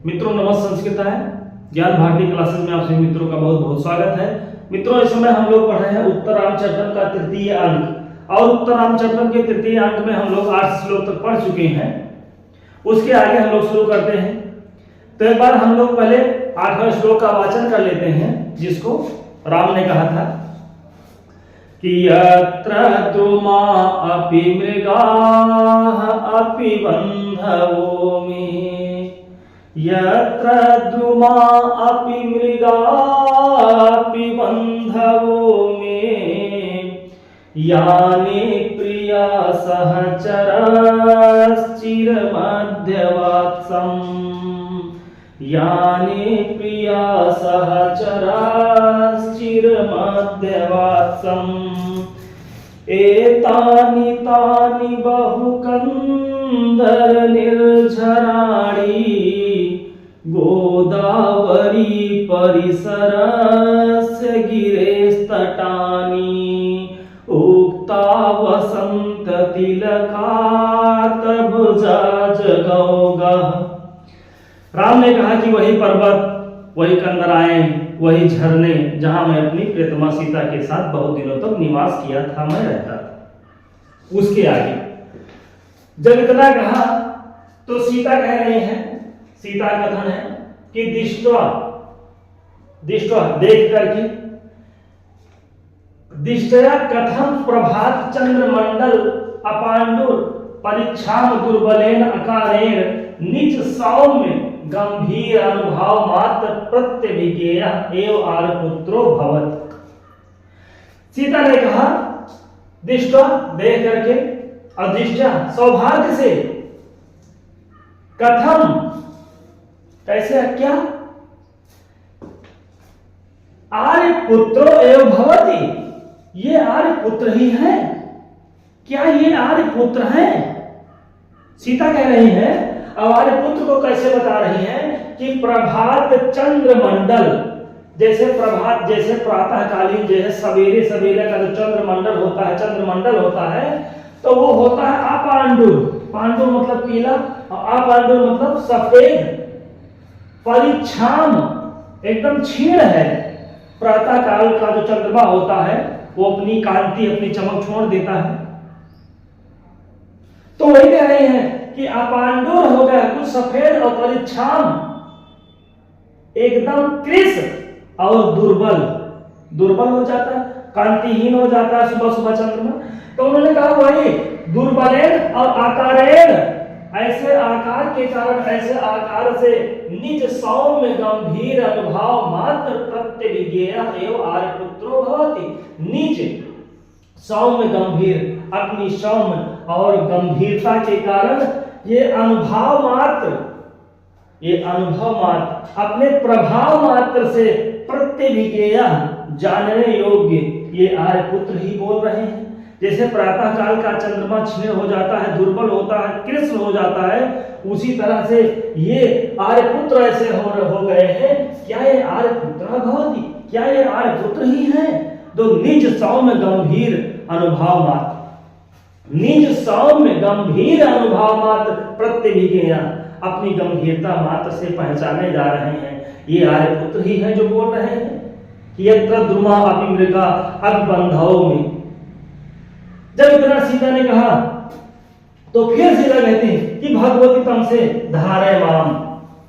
मित्रों नमस्ते, संस्कृत है ज्ञान भारती क्लासेस में आप सभी मित्रों का बहुत बहुत स्वागत है। मित्रों इस समय हम लोग पढ़ रहे हैं उत्तरांचल का तृतीय अंक, और उत्तरांचल के तृतीय अंक में हम लोग 8 श्लोक तक पढ़ चुके हैं। उसके आगे हम लोग शुरू करते हैं। तो एक बार हम लोग पहले 8वें श्लोक का वाचन कर लेते हैं, जिसको राम ने कहा था कि यत्र द्रुमा अपि मृगाः अपि बन्धवो मे, यत्र द्रुमा अपि मृगापि बन्धवो मे, यानि प्रिया सहचरश्चिरमध्यवात्सम्, यानि प्रिया सहचरश्चिरमध्यवात्सम्, एतानि तानि बहुकन्दर निर्झराणि, गोदावरी परिसरस्य गिरेस्तटानि, उक्ता वसंत तिलकात् भुजा जगौगः। राम ने कहा कि वही पर्वत, वही कंदराएं, वही झरने जहां मैं अपनी प्रियतमा सीता के साथ बहुत दिनों तक निवास किया था, मैं रहता था। उसके आगे जब इतना कहा तो सीता कह रही है, सीता कथन है कि दृष्ट्वा देख करके, दृष्टया कथम प्रभात चंद्रमंडल अपांडुर परिच्छाम दुर्बलेन अकारेण निज सौम्य गंभीर अनुभाव मात्र प्रत्यभिज्ञेय एव आर्यपुत्रो भवत्। सीता ने कहा दृष्टवा देख करके, अदृष्टा सौभाग्य से, कथम कैसे, क्या, आर्यपुत्रो एव भवति, ये आर्यपुत्र ही है, क्या ये आर्यपुत्र हैं? सीता कह रही है, अब आर्यपुत्र को कैसे बता रही है कि प्रभात चंद्रमंडल, जैसे प्रभात, जैसे प्रातःकालीन, जैसे सवेरे सवेरे का जो चंद्रमंडल होता है तो वो होता है अपांडुर, पांडुर मतलब पीला, अपांडुर मतलब सफेद, परिच्छाम एकदम क्षीण है। प्रातः काल का जो चंद्रमा होता है वो अपनी कांति, अपनी चमक छोड़ देता है। तो वही कह रहे हैं कि अपांडुर हो गया, कुछ सफेद, और परिच्छाम एकदम कृष्ण और दुर्बल हो जाता है, कांतिहीन हो जाता है सुबह सुबह चंद्रमा। तो उन्होंने कहा वही दुर्बलेन और आकारेण, ऐसे आकार के कारण, ऐसे आकार से निज सौम्य गंभीर अनुभाव मात्र प्रत्यभिज्ञेय एव आर्यपुत्रो भवति। निज सौम्य गंभीर, अपनी सौम्य और गंभीरता के कारण ये अनुभव मात्र, अपने प्रभाव मात्र से प्रत्यभिज्ञेय जानने योग्य ये आर्यपुत्र ही बोल रहे हैं। जैसे प्रातः काल का चंद्रमा क्षीण हो जाता है, दुर्बल होता है, कृष्ण हो जाता है, उसी तरह से ये आर्यपुत्र ऐसे हो गए हैं। क्या ये आर्यपुत्र भवति, क्या ये आर्यपुत्र ही हैं? तो निज सौम्य गंभीर अनुभाव मात्र, निज सौम्य गंभीर अनुभाव मात्र प्रत्यभिज्ञेय, अपनी गंभीरता मात्र से पहचाने जा रहे हैं। ये आर्यपुत्र ही हैं जो बोल रहे हैं कि यत्र द्रुमा अपि मृगा अपि बन्धवो मे। जब इतना सीता ने कहा तो फिर सीता कहती है कि भगवती तमसे धारे माम,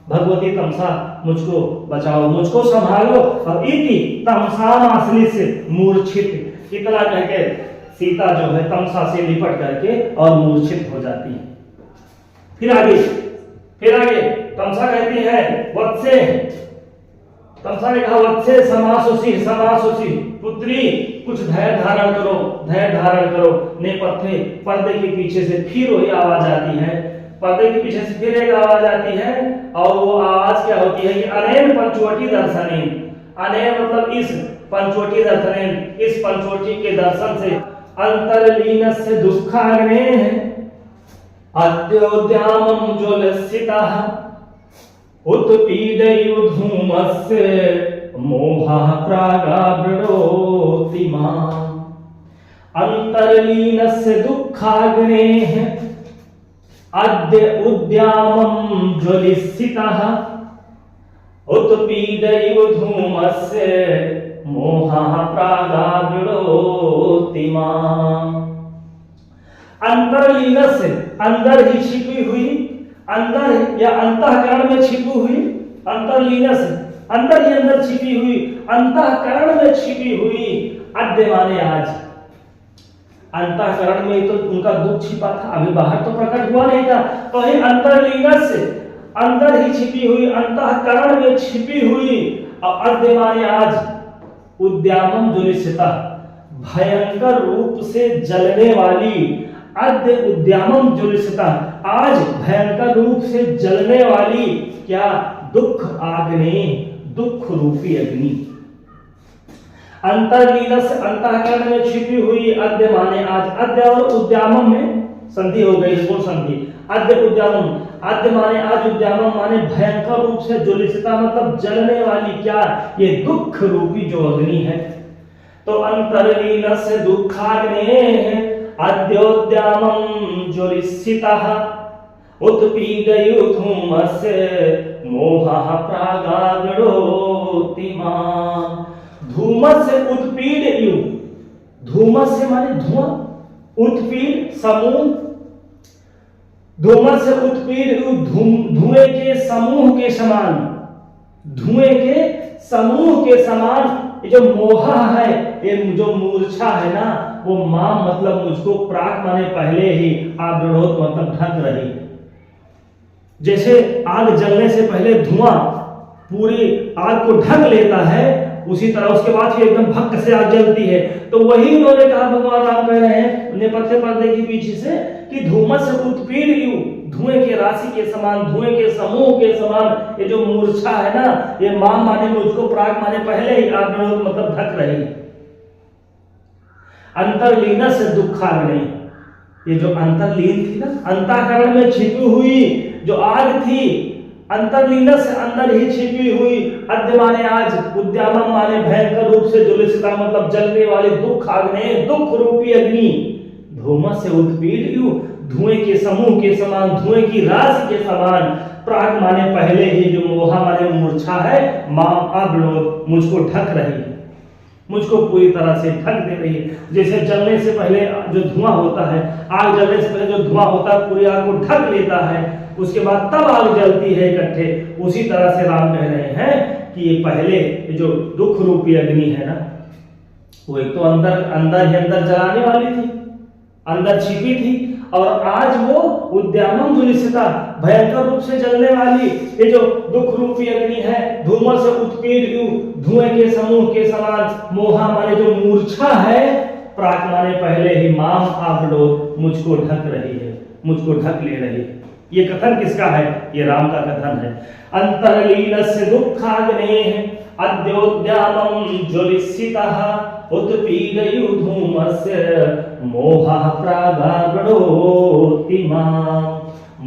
भगवती तमसा मुझको बचाओ, मुझको संभालो। और इति तमसामाश्लिष्य से मूर्छित, इतना कहकर सीता जो है तमसा से लिपट करके और मूर्छित हो जाती है। फिर आगे तमसा कहती है वत्से, तमसा ने कहा वत्से समासुषि पुत्री, कुछ धैर्य धारण करो। नेपथ्य, पर्दे के पीछे से फिर वही आवाज आती है, पर्दे के पीछे से फिर एक आवाज आती है, और वो आवाज क्या होती है कि अनेन पंचवटी दर्शनेन, अनेन मतलब इस पंचवटी दर्शनेन, इस पंचवटी के दर्शन से अंतरलीनस्य दुःखाग्ने अद्योद्यामं ज्वलसितः उत्पीडयुधूमस्य मोहः प्रागावृणोति माम्। अंतरलीनस्य दुःखाग्नेः अद्य उद्यामं ज्वलिस्सितः उत्पीडयु धूमस्य मोहः प्रागाविडोति माम्। अंतर्लीनस्य, अंदर ही छिपी हुई, अंदर या अंतःकरण में छिपी हुई, अंतर्लीनस्य अंदर ही अंदर छिपी हुई, अंतःकरण में छिपी हुई, अद्य माने आज। अंतःकरण में तो उनका दुख छिपा था, अभी बाहर तो प्रकट हुआ नहीं था, तो ही अंतर्लीनस्य अंदर ही छिपी हुई, अंतःकरण में छिपी हुई, और अद्य माने आज, उद्यामम ज्वलिष्यता भयंकर रूप से जलने वाली, अद्य उद्यामम ज्वलिष्यता आज भयंकर रूप से जलने वाली क्या, दुख आग्नि, दुख रूपी अग्नि। अंतर्लीनस अंतःकरण में छिपी हुई, अद्य माने आज, अद्य और उद्यामम में संधि हो गई, गुण संधि, अद्य उद्यामम, अद्य माने आज, उद्यामम माने भयंकर रूप से ज्वलिष्यता मतलब जलने वाली क्या, ये दुख रूपी जो अग्नि है। तो अंतर्लीनस्य दुःखाग्नेः अद्योद्यामं ज्वलिष्यतः उत्पीडयु धूमस्य मोहः प्रागाविडोति माम्। धूमस्य उत्पीडयु, धूमस्य माने धुआं, उत्पीड समूह, धूमस्य उत्पीडयु धुएं के समूह के समान, धुएं के समूह के समान। ये जो मोह है, ये जो मूर्छा है ना, वो मां मतलब मुझको, प्राक माने पहले ही, आवृणोत मतलब ढक रही है। जैसे आग जलने से पहले धुआं पूरी आग को ढक लेता है, उसी तरह उसके बाद फिर एकदम भक्क से आग जलती है। तो वही उन्होंने कहा, भगवान राम कह रहे हैं नेपथ्य पर्दे के पीछे से कि धूमस उत्पीडयु, धुएं के राशि के समान, धुएं के समूह के समान, ये जो मूर्छा है ना, ये मां माने मुझको, प्राग माने पहले ही, आवृणोत मतलब ढक रही है। अंतर्लीनस दुःखाग्नि, ये जो अंतर्लीन थी ना, अंतःकरण में छिपी हुई जो आग थी, अंतर्लीनस अंदर ही छिपी हुई, अद्य माने आज, उद्यामम माने भयंकर रूप से ज्वलिष्यता मतलब जलने वाली दुख आग्नेय, दुख रूपी अग्नि। धूमस्य उत्पीडयु धुएं के समूह के समान, धुएं की राशि के समान, प्राग माने पहले ही, जो मोहा माने मूर्छा है, मां आवृणोत मुझको ढक रही है, मुझको पूरी तरह से ढक दे रही है। जैसे जलने से पहले जो धुआं होता है, आग जलने से पहले जो धुआं होता है पूरी आग को ढक लेता है, उसके बाद तब आग जलती है इकट्ठे, उसी तरह से राम कह रहे हैं कि ये पहले जो दुख रूपी अग्नि है ना, वो एक तो अंदर अंदर ही अंदर जलाने वाली थी, अंदर छिपी थी, और आज वो उद्यामम ज्वलिष्यता भयंकर रूप से जलने वाली ये जो दुख रूपी अग्नि है, धूमस उत्पीडयु धुएं के समूह के समान, मोहा माने जो मूर्छा है, प्राक माने पहले ही, माम आवृणोत मुझको ढक रही है, मुझको ढक ले रही है। ये कथन किसका है? ये राम का कथन है। अंतर्लीनस्य दुःखाग्नेः अद्योद्यामं ज्वलिष्यतः उत्पीडयु धूमस्य मोहः प्रागाविडोति माम्,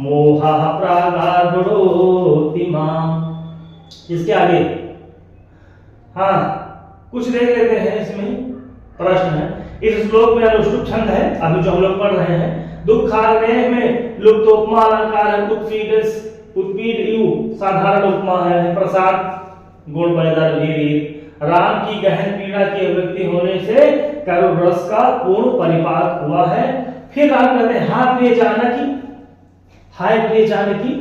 मोहः प्रागाविडोति माम्। इसके आगे हाँ कुछ देख लेते हैं, इसमें प्रश्न है। इस श्लोक में अनुष्टुप छंद है, अभी जो हम लोग पढ़ रहे हैं। दुःखाग्नेः में लुप्त उपमा अलंकार है, उत्पीडयु साधारण उपमा है, प्रसाद गुण पैदा वीर, राम की गहन पीड़ा की अभिव्यक्ति होने से करुण रस का पूर्ण परिपाक हुआ है। फिर राम कहते हैं, हाय प्रिय जानकी, हाय प्रिय जानकी,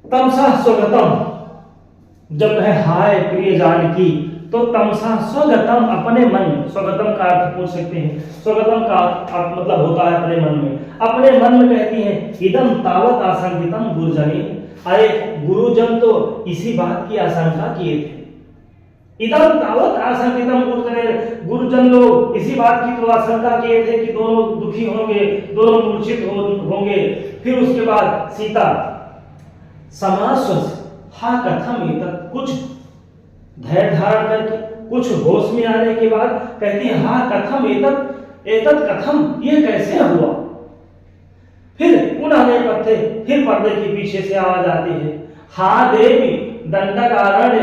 तमसा स्वगतम। जब है हाय प्रिय जानकी, तो तमसा स्वगतम अपने मन में, स्वगतम का अर्थ पूछ सकते हैं, स्वगतम का मतलब होता है अपने मन में, अपने मन में कहती हैं, इदम तावत आशंकितम गुरुजनी, अरे गुरुजन तो इसी बात की आशंका किए थे। इदम तावत आशंकितम गुरुजनी, गुरुजन लोग इसी बात की तो आशंका किए थे कि दोनों दुखी होंगे, दोनों मूर्छित होंगे। फिर उसके बाद सीता समाश्वस हा कथम एतत्, कुछ धैर्य धारण करके, कुछ होश में आने के बाद कहती है, हाँ कथम एतत् कथम, ये कैसे हुआ। फिर पुनः नेपथ्य, फिर पर्दे के पीछे से आवाज आती है, हा देवी दंडकारण्य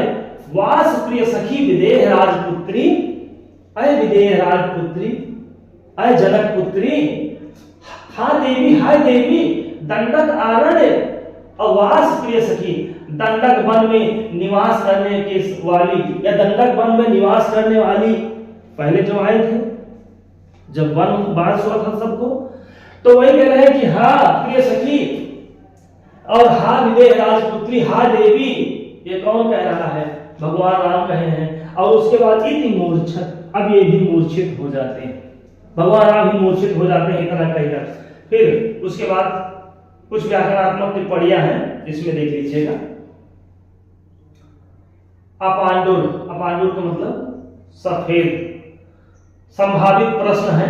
वास प्रिय सखी विदेह राजपुत्री, अय विदेह राजपुत्री, अय जनक पुत्री। हा देवी, हाय देवी, दंडक आरण्य अवास प्रिय सखी, दंडक वन में निवास करने के वाली या दंडक वन में निवास करने वाली, पहले जो आए थे जब वन बास हुआ था सबको, तो वही कह रहे हैं कि हा प्रिय सखी और हा विदेह राजपुत्री, हा देवी, ये कौन कह रहा है? भगवान राम कहे हैं। और उसके बाद इति मूर्छत, अब ये भी मूर्छित हो जाते हैं, भगवान राम भी मूर्छित हो जाते हैं इतना कहकर। फिर उसके बाद कुछ व्याकरणात्मक टिप्पणियां हैं जिसमें देख लीजिएगा। अपांडुर, अपांडुर का मतलब सफेद, संभावित प्रश्न है,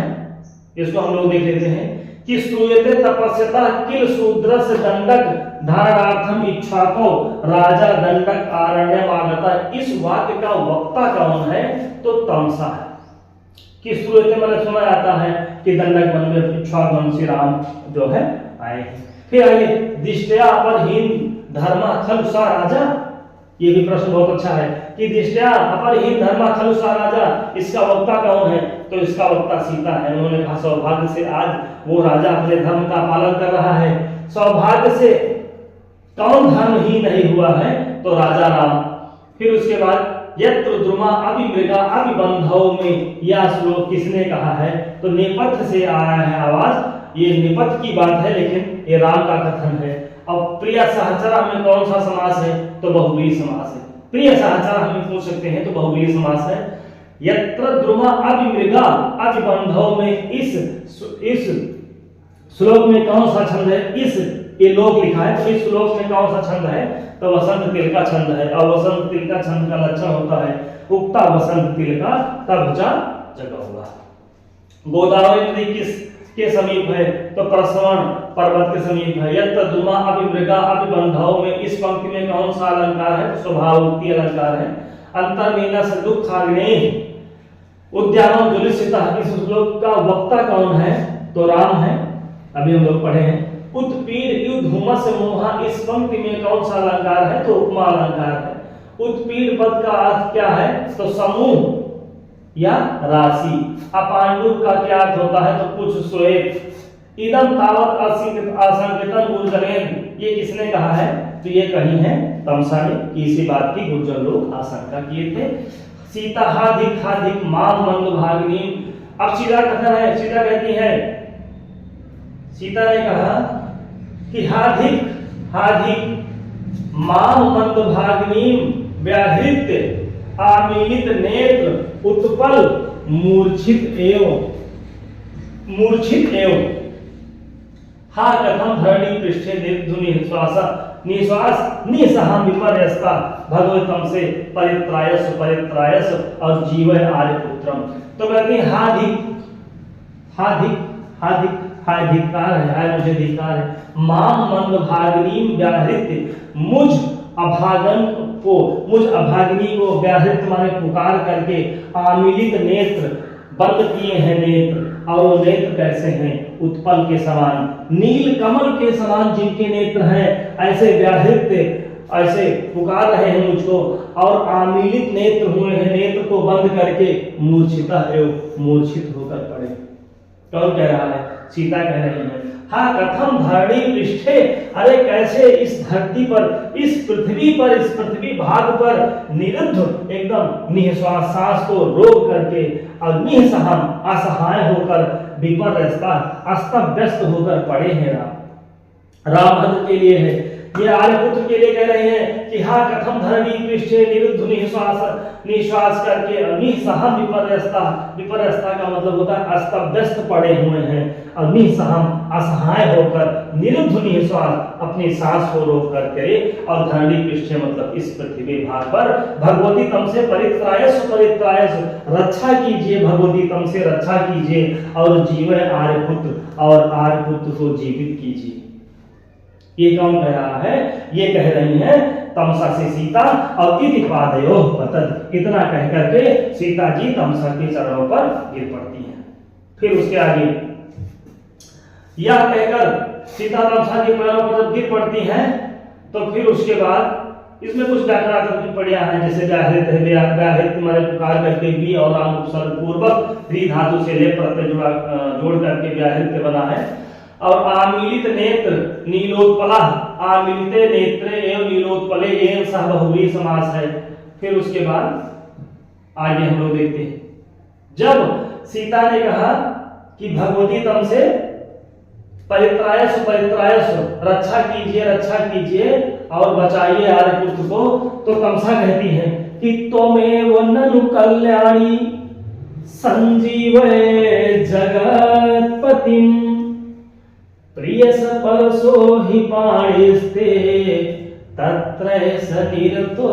इसको हम लोग देख लेते हैं कि स्तूयते तपस्यता किल शूद्रस्य दंडक धारणार्थम इच्छा को राजा दंडक आरण्य मागता। इस वाक्य का वक्ता कौन है? तो तमसा है। कि स्तूयते मैंने सुना जाता है कि दंडक वन में इच्छा श्री राम जो है आए हैं। फिर आगे दिष्टया अपरहीन धर्मा खलुसा राजा, ये भी प्रश्न बहुत अच्छा है कि दिष्टया अपरहीन धर्मा खलुसा राजा, इसका वक्ता कौन है? तो इसका वक्ता सीता है। उन्होंने कहा सौभाग्य से आज वो राजा अपने धर्म का पालन कर रहा है। सौभाग्य से कौन धर्महीन नहीं हुआ है? तो राजा राम। फिर उसके बाद यत्र द्रुमा अभिमृगा अभिबंधव में, यह श्लोक किसने कहा है? तो नेपथ्य से आया है आवाज, ये नेपथ्य की बात है लेकिन ये राम का कथन है। अब प्रिय सहचरा में कौन सा समास है? तो बहुव्रीहि समास है। प्रिय सहचरा हम पूछ सकते हैं तो बहुव्रीहि समास है। यत्र द्रुमा अभिमृगा अभिबंधव में, इस श्लोक में कौन सा छंद है? इस ये लोक लिखा है तो इस श्लोक में कौन सा छंद है? तो वसंत तिल का छंद है। और वसंत तिल का छंद का लक्षण होता है उक्ता वसंत तिल का तब जा जगह हुआ। गोदावरी नदी किसके समीप है? तो प्रसवण पर्वत के समीप है। यत्र द्रुमा अभिमृगा अभिबंधव में, इस पंक्ति में कौन सा अलंकार है? तो स्वभावोक्ति अलंकार है। अंतर्मीनस दुःखाग्ने उद्यानों जुलिसिता, इस श्लोक का वक्ता कौन है? तो राम है, अभी हम लोग पढ़े हैं। उत्पीड युद्धुमस मोहा, इस पंक्ति में कौन सा अलंकार है? तो उपमा अलंकार है। उत्पीड पद का अर्थ क्या है? तो समूह या राशि। अपांडुर का क्या अर्थ होता है? तो कुछ श्वेत। इदम तावत असंकेतन गुर्जरेन, ये किसने कहा है? तो ये कहीं है तमसा ने, इसी बात की गुर्जर लोग आशंका किए थे। सीता हाधिक माम मंद भागिनी, अब सीता कथन है, सीता कहती है, सीता ने कहा कि हाधिक माम मंद भागिनी व्याहृत आमीलित नेत्र उत्पल मूर्छित एवं हा कथम धरणी पृष्ठे निर्धुनि निश्वास निसहम विपर्यस्ता भगवतम से परित्रायस और जीवय आर्यपुत्रम। तो कहते हैं हाधिकार है, हाय मुझे धिकार है। माम मंद भागिनी व्याहृत, मुझ अभागिनी को व्याहृत माने पुकार करके, आमीलित नेत्र बंद किए हैं नेत्र, और वो नेत्र कैसे हैं? उत्पल के समान, नील कमल के समान जिनके नेत्र हैं, ऐसे व्याहृत ऐसे पुकार रहे हैं मुझको, और आमीलित नेत्र हुए हैं, नेत्र को बंद करके मूर्छिता एवं मूर्छित होकर पड़े। कौन कह रहा है? सीता कह रही है। हाँ कथम धरणी पृष्ठे, अरे कैसे इस धरती पर, इस पृथ्वी भाग पर निरुद्ध एकदम निःश्वास, सांस को रोक करके और निःसहम असहाय होकर विपर्यस्ता अस्त व्यस्त होकर पड़े हैं राम भद्र के लिए है, ये आर्यपुत्र के लिए कह रहे हैं कि हा कथम धरणी पृष्ठे निरुद्ध निश्वास करके निःसहम विपर्यस्ता का मतलब होता है अस्तव्यस्त पड़े हुए हैं, और निःसहम असहाय होकर निरुद्ध निश्वास अपनी सांस को रोक करके, और धरणी पृष्ठे मतलब इस पृथ्वी भाग पर भगवती तम से परित्रायस रक्षा कीजिए, भगवती तम से रक्षा कीजिए, और जीवे आर्यपुत्र, और आर्यपुत्र को जीवित कीजिए। ये कौन कह रहा है? ये कह रही है तमसा से सीता, और इति पादयोः पतत, इतना कह करके सीता जी तमसा के चरणों पर गिर पड़ती हैं। फिर उसके आगे यह कहकर सीता तमसा के पैरों पर गिर पड़ती हैं, तो फिर उसके बाद इसमें कुछ व्याकरणात्मक टिप्पणियां हैं, जैसे व्याहृत माने पुकार करके भी और आम उपसर्ग पूर्वक री धातु से ले प्रत्यय जोड़ करके व्याहृत बना है। और आमीलित नेत्र नीलोत्पला, आमीलिते नेत्रे एवं नीलोत्पले एवं सह बहुव्रीहि समास है। फिर उसके बाद आगे हम लोग देखते हैं, जब सीता ने कहा कि भगवती तुमसे परित्रायस परित्रायस, रक्षा कीजिए और बचाइए आर्यपुत्र को, तो तमसा कहती है कि त्वमेव ननु कल्याणी संजीवये जगत्पतिं प्रियस परसो हि पाणिस्ते तत्रैष निरतो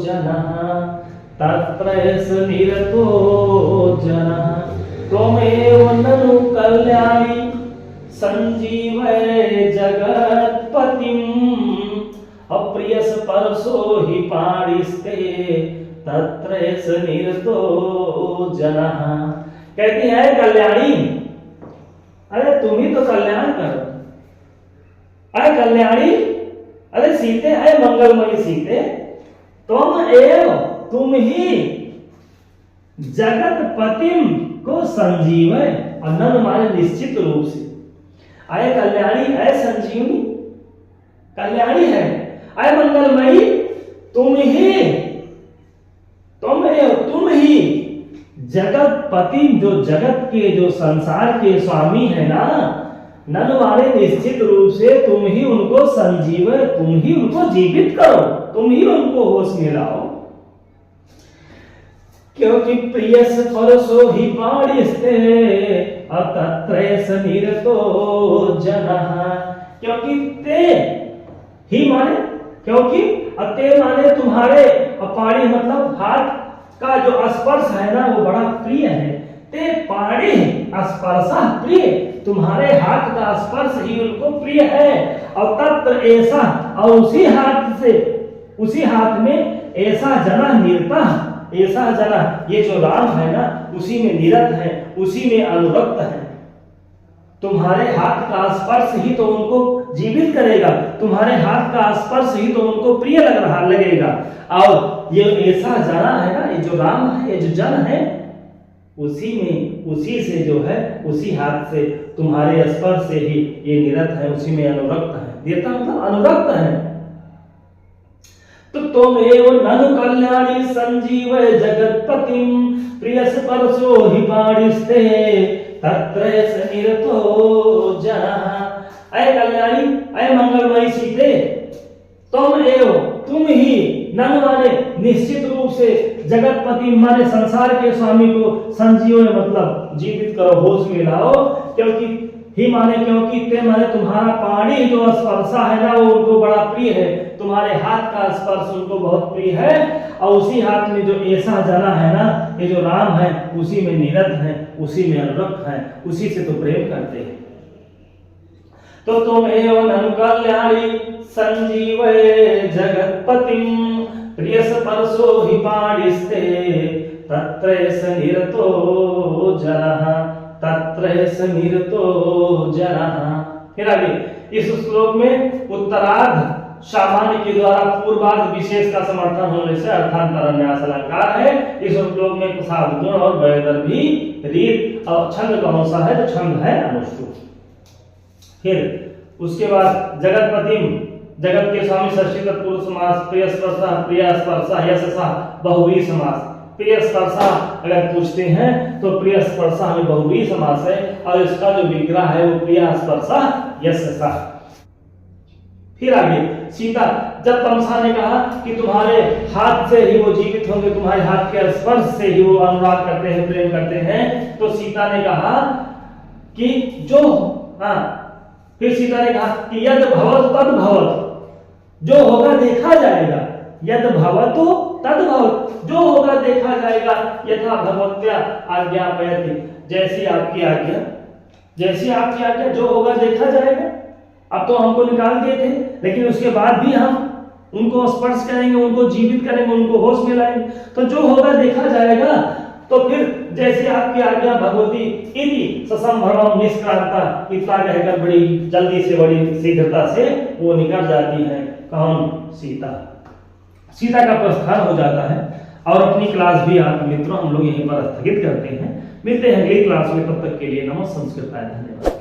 जनः, तत्रैष निरतो जनः। त्वमेव ननु कल्याणी संजीवये जगत्पतिं अप्रियस परसो हि पाणिस्ते तत्रैष निरतो जनः। कहती है कल्याणी, अरे तुम ही तो कल्याण करो, अरे कल्याणी, अरे सीते, अरे मंगलमयी सीते, तुम ही जगतपतिम को संजीवय, और नन माने निश्चित रूप से, अरे कल्याणी, अरे संजीवनी, कल्याणी है, अरे मंगलमयी, तुम ही जगतपति, जो जगत के, जो संसार के स्वामी है ना, नन माने निश्चित रूप से तुम ही उनको संजीव, तुम ही उनको जीवित करो, तुम ही उनको होश में लाओ। क्योंकि प्रियस परसो ही पाणिस्ते तत्रैष निरतो जनः। क्योंकि ते ही माने, क्योंकि अते माने तुम्हारे, पाणी मतलब हाथ का जो स्पर्श है ना वो बड़ा प्रिय है। ते पाणी स्पर्श प्रिय, तुम्हारे हाथ का स्पर्श ही उनको प्रिय है। और तत्र ऐसा, और उसी हाथ से, उसी हाथ में ऐसा जना निरता, ऐसा जना, ये जो राम है ना उसी में निरत है, उसी में अनुरक्त है। तुम्हारे हाथ का स्पर्श ही तो उनको जीवित करेगा, तुम्हारे हाथ का स्पर्श ही तो उनको प्रिय लगेगा। और ये ऐसा जना है ना, ये जो राम है, ये जो जन है, उसी में, उसी से जो है, उसी हाथ से, तुम्हारे स्पर्श से ही ये निरत है, उसी में अनुरक्त है। देता मतलब अनुरक्त है। तो त्वमेव ननु कल्याणी संजीवय जगत्पतिं प्रियस परसो हि पाणिस्ते तत्रैष निरतो जनः। अय कल्याणी, अय मंगलमयी सीते, तुम ही, ननु माने निश्चित रूप से, जगतपति माने संसार के स्वामी को संजीव मतलब जीवित करो, होश में लाओ। क्योंकि ही माने क्योंकि, ते माने तुम्हारा पाणी जो स्पर्शा है ना वो उनको बड़ा प्रिय है, तुम्हारे हाथ का स्पर्श उनको बहुत प्रिय है। और उसी हाथ में जो ऐसा जना है ना, ये जो राम है, उसी में निरत है, उसी में अनुरक्त है, उसी से तो प्रेम करते हैं। तो त्वमेव ननु कल्याणी संजीवये जगत्पतिं प्रियस परसो हि पाणिस्ते तत्रैष निरतो जनः, तत्रैष निरतो जनः। फिर आगे इस श्लोक में उत्तरार्ध सामान्य के द्वारा पूर्वार्ध विशेष का समर्थन होने से अर्थांतर अन्यास अलंकार है। इस श्लोक में प्रसाद गुण और वैदर्भी रीत और छंद कौन सा है, तो छंद है अनुष्टुप। फिर उसके बाद जगतपतिम, जगत के स्वामी षष्ठी तत्पुरुष समास, प्रिय स्पर्शा, प्रिय स्पर्शा, यशसा बहुव्रीहि समास। प्रिय स्पर्शा अगर पूछते हैं तो प्रिय स्पर्शा में बहुव्रीहि समास है, और इसका जो विग्रह है वो प्रिय स्पर्शा यशसा। फिर आगे सीता, जब तमसा ने कहा कि तुम्हारे हाथ से ही वो जीवित होंगे, तुम्हारे हाथ के स्पर्श से ही वो अनुराग करते हैं, प्रेम करते हैं, तो सीता ने कहा कि जो, फिर सीता ने कहा कि यद भवत तद भवत, जो होगा देखा जाएगा, यद भवतु तद भवत, जो होगा देखा जाएगा, यथा भगवत्या आज्ञापयति, जैसी आपकी आज्ञा, जैसी आपकी आज्ञा, जो होगा देखा जाएगा। अब तो हमको निकाल दिए थे, लेकिन उसके बाद भी हम उनको स्पर्श करेंगे, उनको जीवित करेंगे, उनको होश में लाएंगे, तो जो होगा देखा जाएगा। तो फिर जैसे आपकी आज्ञा भगवती इति ससंभरम निष्क्रांता, इतना कहकर बड़ी जल्दी से, बड़ी शीघ्रता से वो निकल जाती है। कौन? सीता। सीता का प्रस्थान हो जाता है। और अपनी क्लास भी आप मित्रों हम लोग यहीं पर स्थगित करते हैं। मिलते हैं अगली क्लास में, तब तक के लिए नमः संस्कृताय, धन्यवाद।